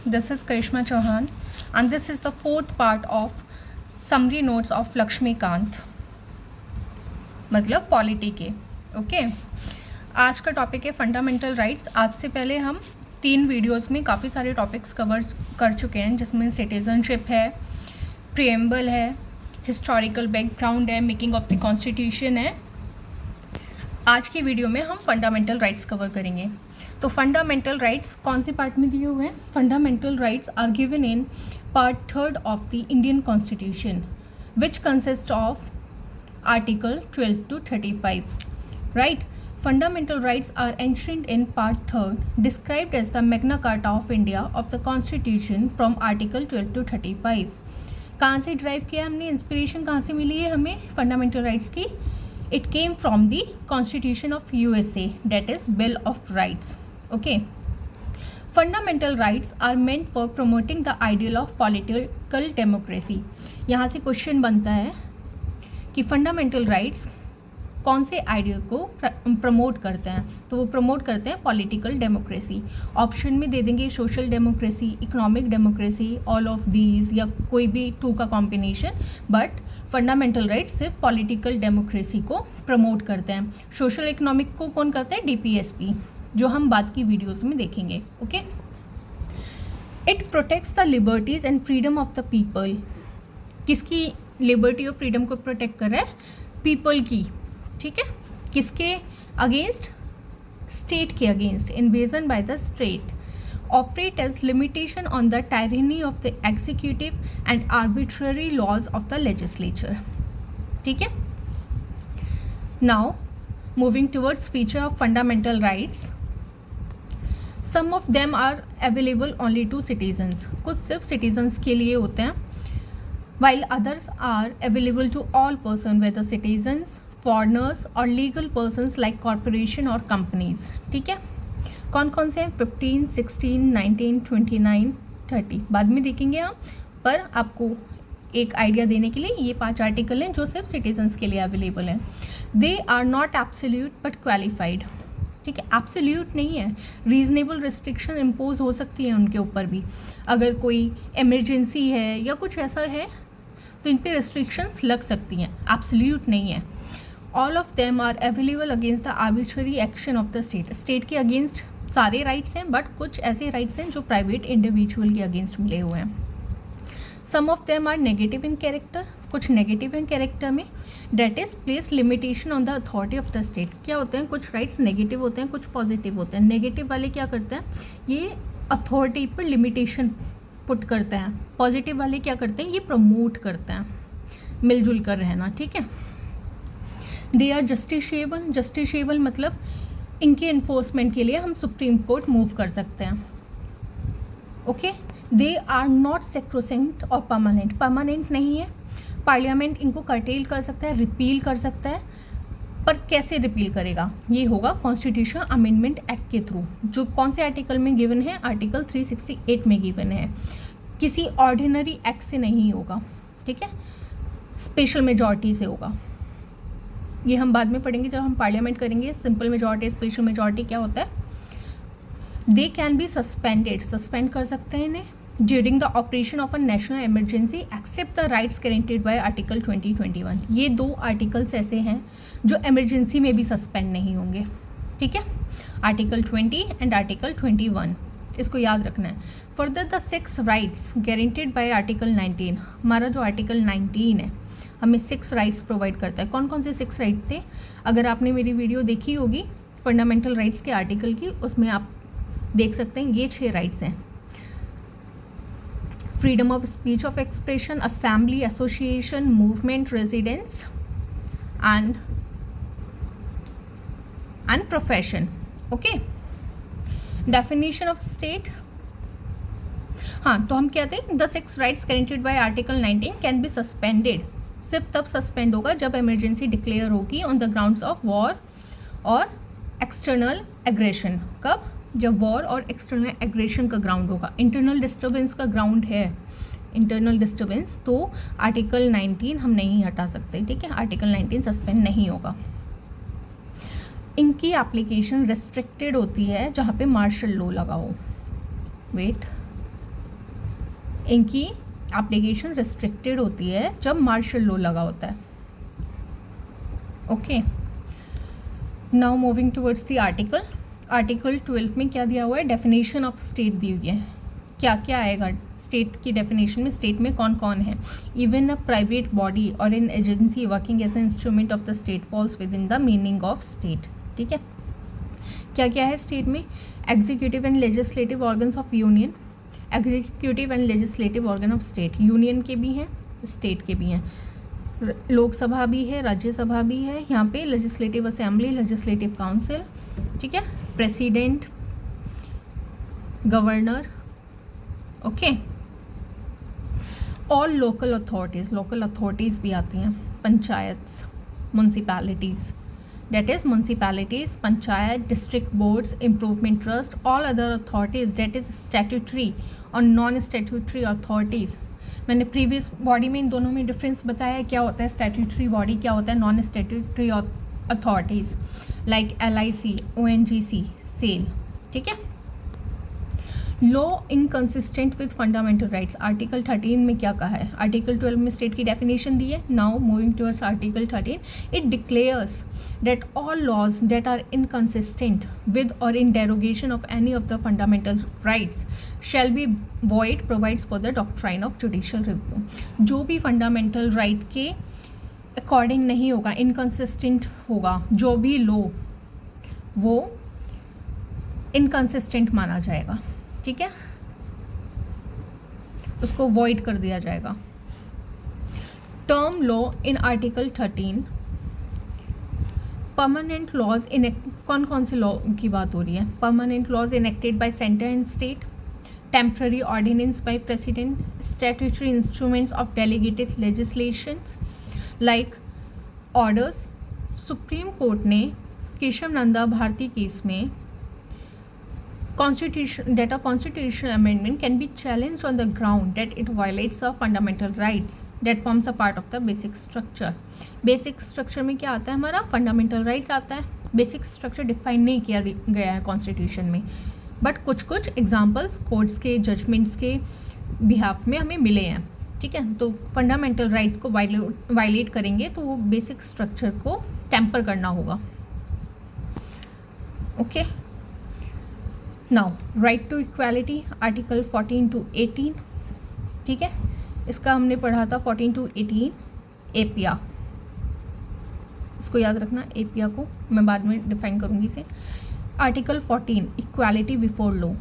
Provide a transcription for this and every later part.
This is Karishma Chauhan, and this is the fourth part of summary notes of Lakshmikant, मतलब polity के. Okay, आज का topic है fundamental rights. आज से पहले हम 3 वीडियोस में काफ़ी सारे टॉपिक्स कवर कर चुके हैं, जिसमें सिटीजनशिप है, प्रीएम्बल है, हिस्टोरिकल बैकग्राउंड है, मेकिंग ऑफ द कॉन्स्टिट्यूशन है. आज की वीडियो में हम फंडामेंटल राइट्स कवर करेंगे. तो फंडामेंटल राइट्स कौन से पार्ट में दिए हुए हैं? Fundamental rights are given in part 3 of the Indian constitution, which consist of article 12 to 35. Right. Fundamental rights are enshrined in part 3, described as the Magna Carta of India of the Constitution from article 12 to 35. कहाँ से drive किया हमने? Inspiration कहाँ से मिली है हमें fundamental rights की? It came from the Constitution of USA, that is Bill of Rights. Okay. Fundamental rights are meant for promoting the ideal of political democracy. यहाँ से क्वेश्चन बनता है कि फंडामेंटल राइट्स कौन से आइडियल को प्रमोट करते हैं? तो वो प्रमोट करते हैं पॉलिटिकल डेमोक्रेसी. ऑप्शन में दे देंगे social democracy, economic democracy, all of these, या कोई भी 2 का कॉम्बिनेशन. बट फंडामेंटल राइट्स सिर्फ पॉलिटिकल डेमोक्रेसी को प्रमोट करते हैं. सोशल इकोनॉमिक को कौन करता है? DPSP, जो हम बाद की वीडियोस में देखेंगे. Okay. It protects the liberties and freedom of the people. किसकी लिबर्टी और फ्रीडम को प्रोटेक्ट कर रहा है? पीपल की. ठीक है. किसके अगेंस्ट? स्टेट के against. Invasion by the state. Operate as limitation on the tyranny of the executive and arbitrary laws of the legislature. ठीक है. Now moving towards feature of fundamental rights. Some of them are available only to citizens. कुछ सिर्फ citizens के लिए होते हैं, while others are available to all persons, whether citizens, foreigners or legal persons like corporation or companies. ठीक है. कौन कौन से हैं? 15, 16, 19, 29, 30 बाद में देखेंगे हम, पर आपको एक आइडिया देने के लिए ये 5 आर्टिकल हैं जो सिर्फ सिटीजन्स के लिए अवेलेबल हैं. They are not absolute but qualified. ठीक है. एब्सोल्यूट नहीं है. रीजनेबल रिस्ट्रिक्शन इम्पोज हो सकती है उनके ऊपर भी. अगर कोई इमरजेंसी है या कुछ ऐसा है तो इन पे रेस्ट्रिक्शंस लग सकती हैं. एब्सोल्यूट नहीं है. All of them are available against the arbitrary action of the state. State के अगेंस्ट सारे राइट्स हैं, बट कुछ ऐसे राइट्स हैं जो प्राइवेट इंडिविजुअल के अगेंस्ट मिले हुए हैं. Some of them are negative in character. कुछ नेगेटिव इन कैरेक्टर में, that is place limitation on the authority of the state. क्या होते हैं? कुछ राइट्स नेगेटिव होते हैं, कुछ पॉजिटिव होते हैं. नेगेटिव वाले क्या करते हैं? ये अथॉरिटी पर लिमिटेशन पुट करते हैं. पॉजिटिव वाले क्या करते हैं? ये प्रमोट करते हैं मिलजुल कर रहना. ठीक है. They are justiciable. जस्टिशिएबल मतलब इनके इन्फोर्समेंट के लिए हम सुप्रीम कोर्ट मूव कर सकते हैं. Okay. They are not sacrosanct और परमानेंट. परमानेंट नहीं है. पार्लियामेंट इनको कर्टेल कर सकता है, रिपील कर सकता है, पर कैसे रिपील करेगा? ये होगा कॉन्स्टिट्यूशन अमेंडमेंट एक्ट के थ्रू, जो कौन से आर्टिकल में गिवन है? आर्टिकल 368 में गिवन है. किसी ऑर्डिनरी एक्ट से नहीं होगा. ठीक है. स्पेशल मेजॉरिटी से होगा. ये हम बाद में पढ़ेंगे जब हम पार्लियामेंट करेंगे. सिंपल मेजॉरिटी, स्पेशल मेजॉरिटी क्या होता है. They can be suspended. Suspend कर सकते हैं इन्हें during the operation of a national emergency except the rights guaranteed by article 2021. ये 2 आर्टिकल्स ऐसे हैं जो इमरजेंसी में भी सस्पेंड नहीं होंगे. ठीक है. आर्टिकल 20 एंड आर्टिकल 21, इसको याद रखना है. Further the 6 rights guaranteed by article 19. हमारा जो आर्टिकल 19 है हमें 6 राइट्स प्रोवाइड करता है. कौन कौन से 6 राइट थे? अगर आपने मेरी वीडियो देखी होगी फंडामेंटल राइट्स के आर्टिकल की, उसमें आप देख सकते हैं ये 6 राइट्स हैं. Freedom of speech of expression, assembly, association, movement, residence and profession. Okay. Definition of state. हाँ, तो हम कहते हैं the 6 rights guaranteed by article 19 can be suspended. सिर्फ तब सस्पेंड होगा जब इमरजेंसी डिक्लेयर होगी on the grounds of war और एक्सटर्नल एग्रेशन. कब? जब वॉर और एक्सटर्नल एग्रेशन का ग्राउंड होगा. इंटरनल डिस्टर्बेंस का ग्राउंड है इंटरनल डिस्टर्बेंस, तो आर्टिकल 19 हम नहीं हटा सकते. ठीक है. आर्टिकल 19 सस्पेंड नहीं होगा. इनकी एप्लीकेशन रेस्ट्रिक्टेड होती है जहाँ पे मार्शल लॉ लगा हो. वेट, इनकी एप्लीकेशन रिस्ट्रिक्टेड होती है जब मार्शल लॉ लगा होता है. Okay, now moving towards the article. Article 12 में क्या दिया हुआ है? डेफिनेशन ऑफ स्टेट दी हुई है. क्या क्या आएगा स्टेट की डेफिनेशन में? स्टेट में कौन कौन है? इवन अ प्राइवेट बॉडी और an agency working as a instrument of the state falls within the meaning of state. ठीक है, क्या क्या है स्टेट में? Executive and legislative organs of union. Executive and legislative organ of state, union के भी हैं, स्टेट के भी हैं. लोकसभा भी है, राज्यसभा भी है. यहाँ पे लेजिस्लेटिव असेंबली, लेजिस्लेटिव काउंसिल. ठीक है, president, governor. Okay, all local authorities, local authorities भी आती हैं. Panchayat, municipalities, that is municipalities, panchayat, district boards, improvement trust, all other authorities, that is statutory और non statutory authorities. मैंने प्रीवियस बॉडी में इन दोनों में डिफरेंस बताया. क्या होता है स्टैट्यूटरी बॉडी, क्या होता है non statutory authorities, like LIC, ONGC, SAIL. ठीक है, law inconsistent with fundamental rights. Article 13 में क्या कहा है? आर्टिकल 12 में स्टेट की डेफिनेशन दी है. Now moving towards article 13, it declares that all laws that are inconsistent with or in derogation of any of the fundamental rights shall be void, provides for the doctrine of judicial review. जो भी fundamental right के according नहीं होगा, inconsistent होगा, जो भी law वो inconsistent माना जाएगा. ठीक है, उसको void कर दिया जाएगा. Term law in article 13. Permanent laws कौन कौन से लॉ की बात हो रही है? Permanent laws enacted by centre and state, temporary ordinance by president, statutory instruments of delegated legislations like orders. Supreme court ने केशव नंदा भारती केस में constitutional amendment can be challenged on the ground that it violates the fundamental rights that forms a part of the basic structure. Basic structure में क्या आता है? हमारा fundamental rights आता है. Basic structure define नहीं किया गया है constitution में, but कुछ कुछ examples courts के judgments के behalf में हमें मिले हैं. ठीक है, तो fundamental right को violate करेंगे तो वो basic structure को temper करना होगा. Okay. Now right to equality, article 14 to 18. ठीक है, इसका हमने पढ़ा था 14 to 18 एपिया. इसको याद रखना, एपिया को मैं बाद में डिफाइन करूँगी इसे. Article 14 equality before law.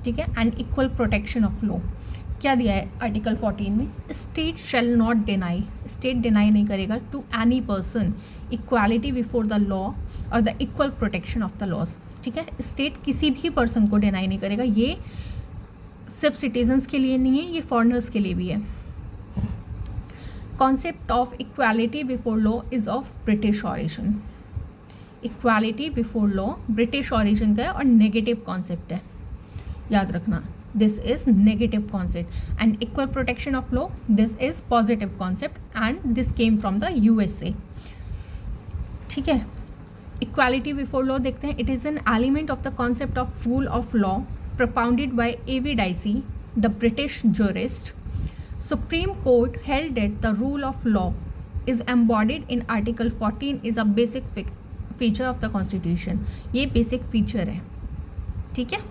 ठीक है, and equal protection of law. क्या दिया है आर्टिकल 14 में? State shall not deny, state deny नहीं करेगा to any person equality before the law और the equal protection of the laws. ठीक है, स्टेट किसी भी पर्सन को डिनाई नहीं करेगा. ये सिर्फ सिटीजन्स के लिए नहीं है, ये फॉरेनर्स के लिए भी है. Concept of equality before law is of British origin. Equality before law British origin का है और नेगेटिव कॉन्सेप्ट है, याद रखना. This is negative concept and equal protection of law, this is positive concept and this came from the USA. ठीक है, equality before law देखते हैं. It is an element of the concept of rule of law propounded by A.V. Dicey, the British jurist. Supreme Court held that the rule of law is embodied in Article 14 is a basic feature of the Constitution. ये basic feature है. ठीक है,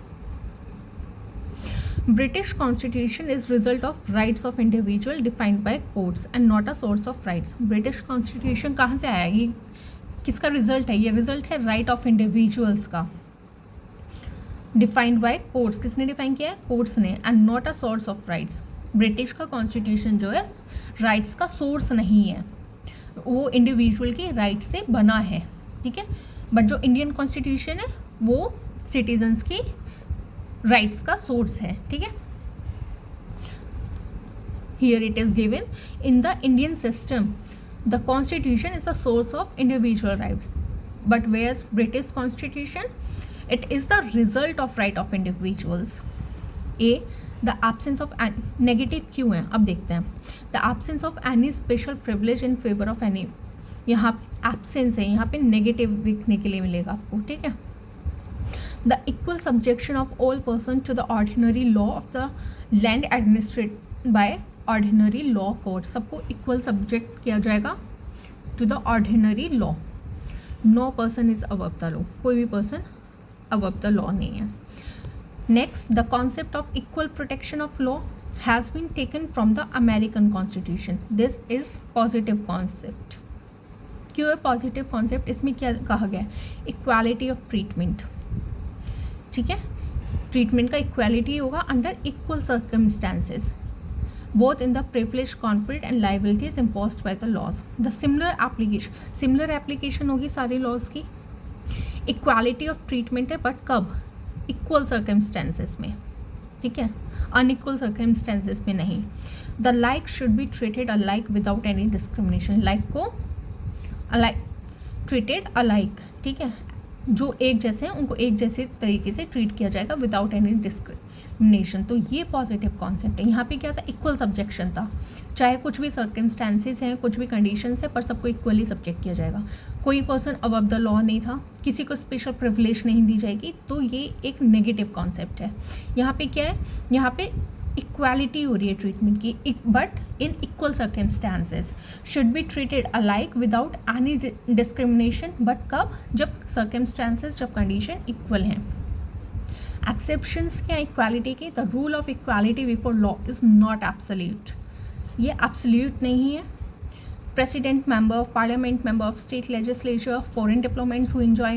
British Constitution is result of rights of individual defined by courts and not a source of rights. British Constitution कहाँ से आया? ये किसका result है? ये रिजल्ट है राइट ऑफ इंडिविजुअल्स का, डिफाइंड बाय कोर्ट्स. किसने डिफाइन किया है? कोर्ट्स ने. And not a source of rights. British का कॉन्स्टिट्यूशन जो है राइट्स का सोर्स नहीं है, वो इंडिविजुअल के राइट से बना है. ठीक है, बट जो इंडियन कॉन्स्टिट्यूशन है वो सिटीजन्स की राइट्स का सोर्स है. ठीक है, here it is given in the Indian system the constitution is the source of individual rights, but whereas British constitution it is the result of right of individuals. A, the absence of negative क्यों है अब देखते हैं. the absence of any special privilege in favor of any, यहाँ पे absence है, यहाँ पे negative दिखने के लिए मिलेगा आपको. ठीक है, the equal subjection of all person to the ordinary law of the land by ordinary law court, सबको इक्वल सब्जेक्ट किया जाएगा to the ordinary law. No person is above the law, कोई भी पर्सन अबव द लॉ नहीं है. Next, the concept of equal protection of law has been taken from the American constitution. This is positive concept. क्यों है positive concept? इसमें क्या कहा गया है? Equality of treatment. ठीक है, ट्रीटमेंट का इक्वालिटी होगा under equal circumstances both in the privilege, conflict and liabilities imposed by the laws. The similar application होगी सारे laws की. Equality of treatment है, but कब? Equal circumstances में. ठीक है, unequal circumstances में नहीं. The like should be treated alike without any discrimination. like को alike treated alike. ठीक है, जो एक जैसे हैं उनको एक जैसे तरीके से ट्रीट किया जाएगा विदाउट एनी डिस्क्रिमिनेशन. तो ये पॉजिटिव कॉन्सेप्ट है. यहाँ पे क्या था? इक्वल सब्जेक्शन था. चाहे कुछ भी सर्कमस्टांसेस हैं, कुछ भी कंडीशंस है, पर सबको इक्वली सब्जेक्ट किया जाएगा. कोई पर्सन अबव द लॉ नहीं था, किसी को स्पेशल प्रिविलेज नहीं दी जाएगी. तो ये एक नेगेटिव कॉन्सेप्ट है. यहाँ पे क्या है? यहाँ पे इक्वालिटी हो रही है ट्रीटमेंट की, but in equal circumstances should be treated alike without any discrimination. But कब? जब सर्कमस्टांसेस, जब कंडीशन इक्वल हैं. एक्सेप्शंस क्या इक्वालिटी के? The rule of equality before law is not absolute. ये एब्सोल्यूट नहीं है. President, member of parliament, member of state legislature, foreign diplomats who enjoy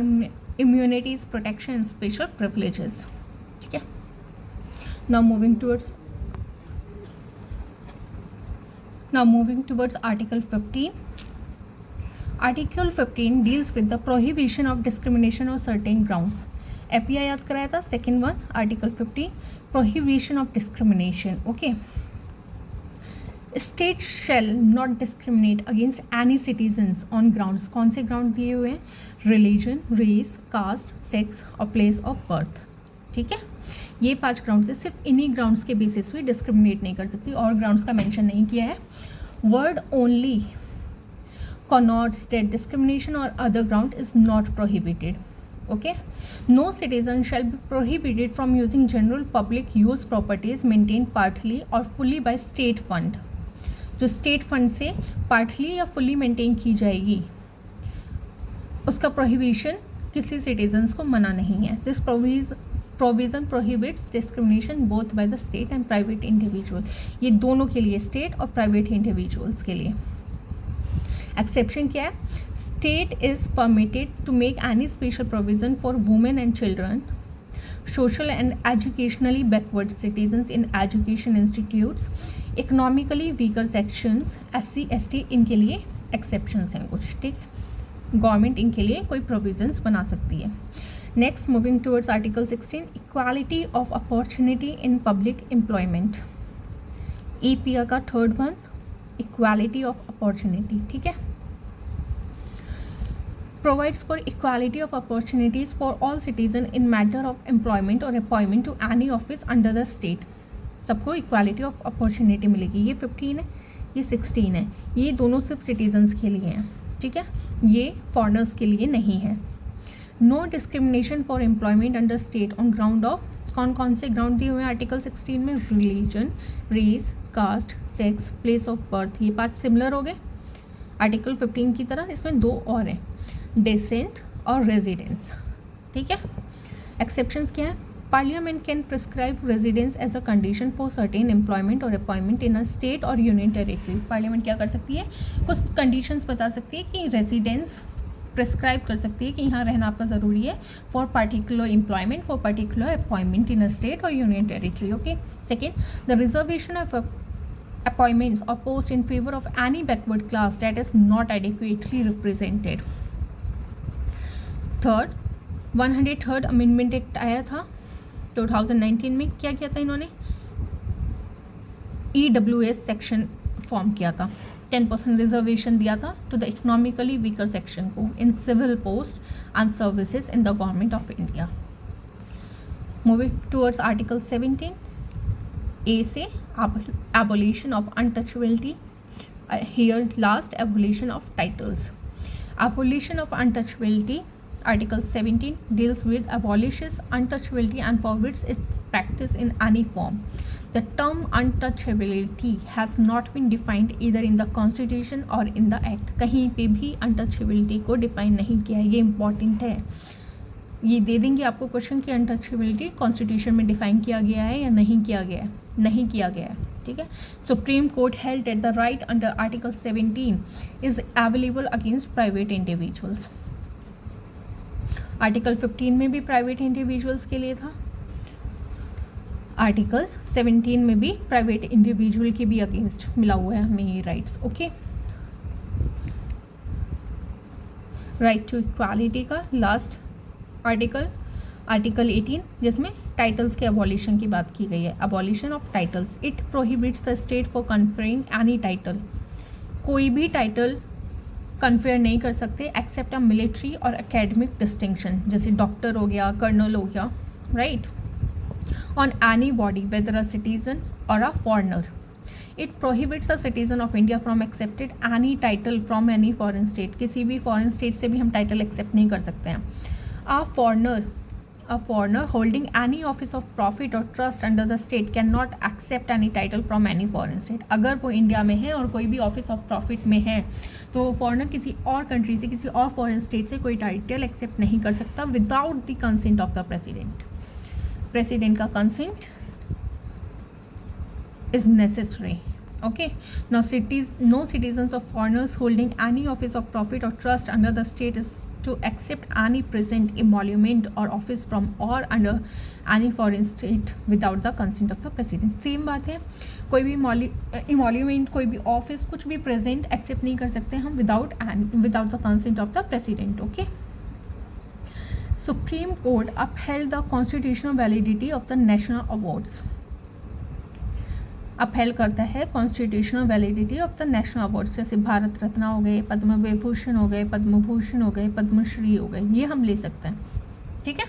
immunities, protection, special privileges. ठीक है, now moving towards Article 15. Article 15 deals with the prohibition of discrimination on certain grounds. API याद कराया था. Second one, Article 15, prohibition of discrimination. Okay. State shall not discriminate against any citizens on grounds. कौन से ground दिए हुए हैं? Religion, race, caste, sex और place of birth. ठीक है, ये 5 ग्राउंड्स है. सिर्फ इन्हीं ग्राउंड्स के बेसिस पे डिस्क्रिमिनेट नहीं कर सकती, और ग्राउंड्स का मेंशन नहीं किया है. Word only connotes that discrimination or other ground is not prohibited. Okay, no citizen shall be prohibited from using general public use properties maintained partly or fully by state fund. जो state fund से partly या fully maintain की जाएगी, उसका prohibition किसी citizens को मना नहीं है. This provision prohibits discrimination both by the state and private individual. ये दोनों के लिए, स्टेट और प्राइवेट इंडिविजुअल्स के लिए. एक्सेप्शन क्या है? State is permitted to make any special provision for women and children, social and educationally backward citizens in education institutes, economically weaker sections, SC ST, इनके लिए एक्सेप्शंस हैं कुछ. ठीक है, गवर्नमेंट इनके लिए कोई प्रोविजंस बना सकती है. Next, moving towards article 16, equality of opportunity in public employment. EPA का third one, equality of opportunity. ठीक है, provides for equality of opportunities for all citizens in matter of employment or appointment to any office under the state. सबको equality of opportunity मिलेगी. ये 15 है, ये 16 है. ये दोनों सिर्फ सिटीजन्स के लिए हैं. ठीक है, ये फॉरनर्स के लिए नहीं है. No discrimination for employment under state on ground of, कौन कौन से ग्राउंड दिए हुए हैं आर्टिकल 16 में? Religion, race, caste, sex, place of birth. ये 5 सिमिलर हो गए आर्टिकल 15 की तरह. इसमें 2 और हैं, डेसेंट और रेजिडेंस. ठीक है, एक्सेप्शंस क्या है? Parliament can prescribe residence as a condition for certain employment और अपॉइंटमेंट इन अ स्टेट और यूनियन टेरिटरी. पार्लियामेंट क्या कर सकती है? कुछ कंडीशंस बता सकती है कि रेजिडेंस प्रिस्क्राइब कर सकती है कि यहाँ रहना आपका ज़रूरी है for particular employment, for particular appointment in a state और union territory. Okay. Second, the reservation of appointments or posts in favor of any backward class that is not adequately represented. Third, 103rd amendment act आया था 2019 में. क्या किया था इन्होंने? EWS section form किया था. 10% रिजर्वेशन दिया था to the economically weaker section को in civil post and services in the government of India. Moving towards article 17 A से abolition of untouchability. Here last, abolition of titles. Abolition of untouchability, Article 17 deals with abolishes untouchability and forbids its practice in any form. The term untouchability has not been defined either in the constitution और in the act. कहीं पे भी untouchability को define नहीं किया है, ये important है। ये दे देंगे आपको क्वेश्चन की अनटचेबिलिटी कॉन्स्टिट्यूशन में डिफाइन किया गया है या नहीं किया गया है, नहीं किया गया है, ठीक है। Supreme court held that the right under article 17 is available against private individuals. Article 15 में भी प्राइवेट इंडिविजुअल्स के लिए था, आर्टिकल 17 में भी प्राइवेट इंडिविजुअल के भी अगेंस्ट मिला हुआ है हमें ये rights. Okay, right to equality का लास्ट आर्टिकल 18 जिसमें टाइटल्स के अबॉलिशन की बात की गई है। Abolition of titles, it prohibits the state for conferring any title. कोई भी टाइटल कन्फेयर नहीं कर सकते एक्सेप्ट अ मिलिट्री और एकेडमिक डिस्टिंक्शन, जैसे डॉक्टर हो गया, कर्नल हो गया, right, on any body whether a citizen और a foreigner. It prohibits a citizen of India from accepted any title from any foreign state. किसी भी फॉरेन स्टेट से भी हम टाइटल एक्सेप्ट नहीं कर सकते हैं। A foreigner holding any office of profit or trust under the state cannot accept any title from any foreign state। अगर वो इंडिया में है और कोई भी ऑफिस ऑफ प्रॉफिट में है तो फॉरेनर किसी और कंट्री से, किसी और फॉरेन स्टेट से कोई टाइटल एक्सेप्ट नहीं कर सकता without the consent of the president. President का consent is necessary. Okay, now no citizens of foreigners holding any office of profit or trust under the state is to accept any present emolument or office from or under any foreign state without the consent of the president। Same बात है, कोई भी emolument, कोई भी office, कुछ भी present accept नहीं कर सकते हम without the consent of the president. Okay, supreme court upheld the constitutional validity of the national awards. Upheld करता है constitutional validity of the national awards, जैसे भारत रत्न हो गए, पद्म विभूषण हो गए, पद्म भूषण हो गए, पद्मश्री हो गए, ये हम ले सकते हैं, ठीक है।